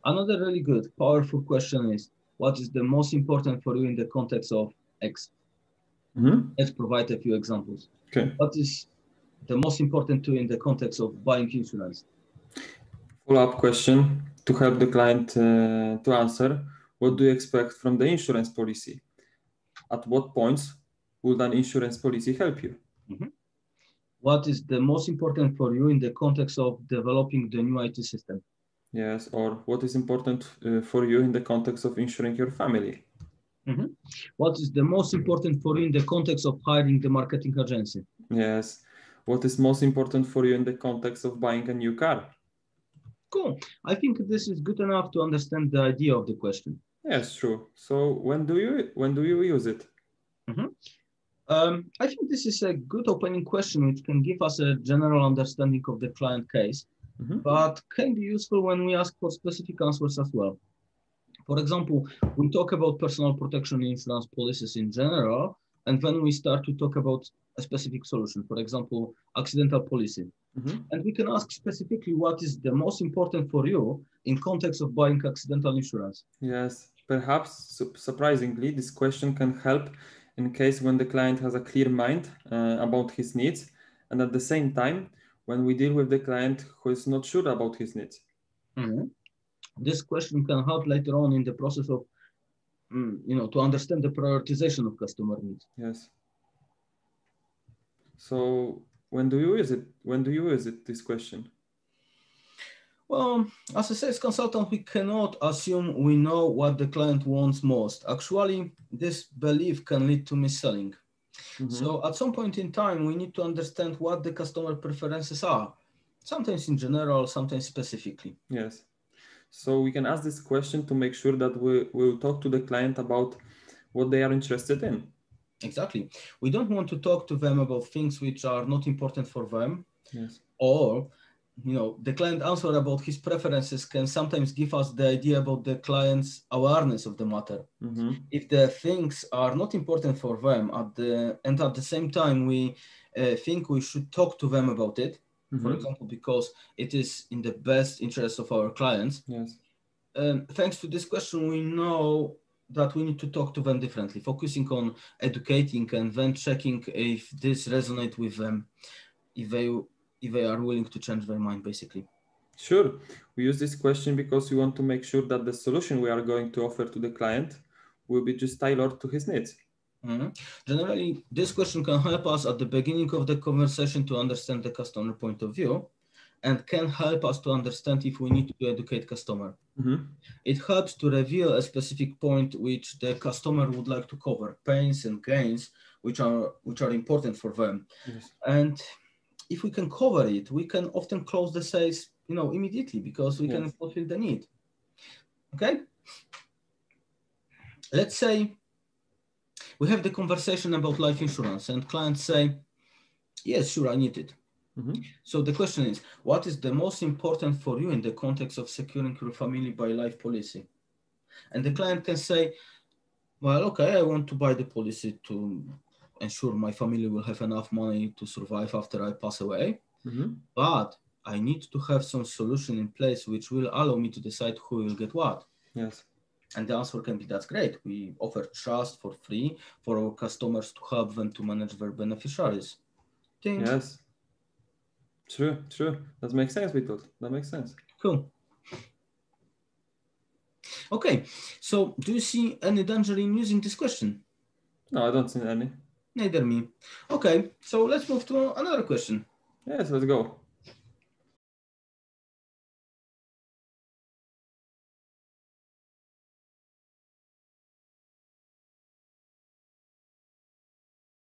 Another really good, powerful question is, what is the most important for you in the context of X? Let's provide a few examples. Okay. What is the most important to you in the context of buying insurance? Follow-up question to help the client to answer. What do you expect from the insurance policy? At what points would an insurance policy help you? What is the most important for you in the context of developing the new IT system? Yes, or what is important for you in the context of insuring your family? What is the most important for you in the context of hiring the marketing agency? Yes. What is most important for you in the context of buying a new car? Cool. I think this is good enough to understand the idea of the question. Yes, true. So when do you use it? I think this is a good opening question, which can give us a general understanding of the client case, but can be useful when we ask for specific answers as well. For example, we talk about personal protection insurance policies in general, and then we start to talk about a specific solution, for example, accidental policy. And we can ask specifically what is the most important for you in context of buying accidental insurance. Yes, perhaps surprisingly, this question can help in case when the client has a clear mind about his needs, and at the same time, when we deal with the client who is not sure about his needs. This question can help later on in the process of, to understand the prioritization of customer needs. Yes. So when do you use it? When do you use it, this question? Well, as a sales consultant, we cannot assume we know what the client wants most. Actually, this belief can lead to mis-selling. So at some point in time, we need to understand what the customer preferences are, sometimes in general, sometimes specifically. Yes. So we can ask this question to make sure that we will talk to the client about what they are interested in. Exactly. We don't want to talk to them about things which are not important for them. Yes. Or, the client answer about his preferences can sometimes give us the idea about the client's awareness of the matter. If the things are not important for them and at the same time we think we should talk to them about it, for example, because it is in the best interest of our clients. Yes. Thanks to this question, we know that we need to talk to them differently, focusing on educating and then checking if this resonates with them, if they are willing to change their mind, basically. Sure. We use this question because we want to make sure that the solution we are going to offer to the client will be just tailored to his needs. Generally, this question can help us at the beginning of the conversation to understand the customer point of view and can help us to understand if we need to educate customer. It helps to reveal a specific point which the customer would like to cover, pains and gains, which are important for them. Yes. And if we can cover it, we can often close the sales, immediately because we can fulfill the need. Okay? Let's say we have the conversation about life insurance and clients say, yes, sure, I need it. So the question is, what is the most important for you in the context of securing your family by life policy? And the client can say, well, okay, I want to buy the policy to ensure my family will have enough money to survive after I pass away. But I need to have some solution in place which will allow me to decide who will get what. Yes. And the answer can be, that's great. We offer trust for free for our customers to help them to manage their beneficiaries. Yes. True. That makes sense, Witold. That makes sense. Cool. Okay, so do you see any danger in using this question? No, I don't see any. Neither me. Okay, so let's move to another question. Yes, let's go.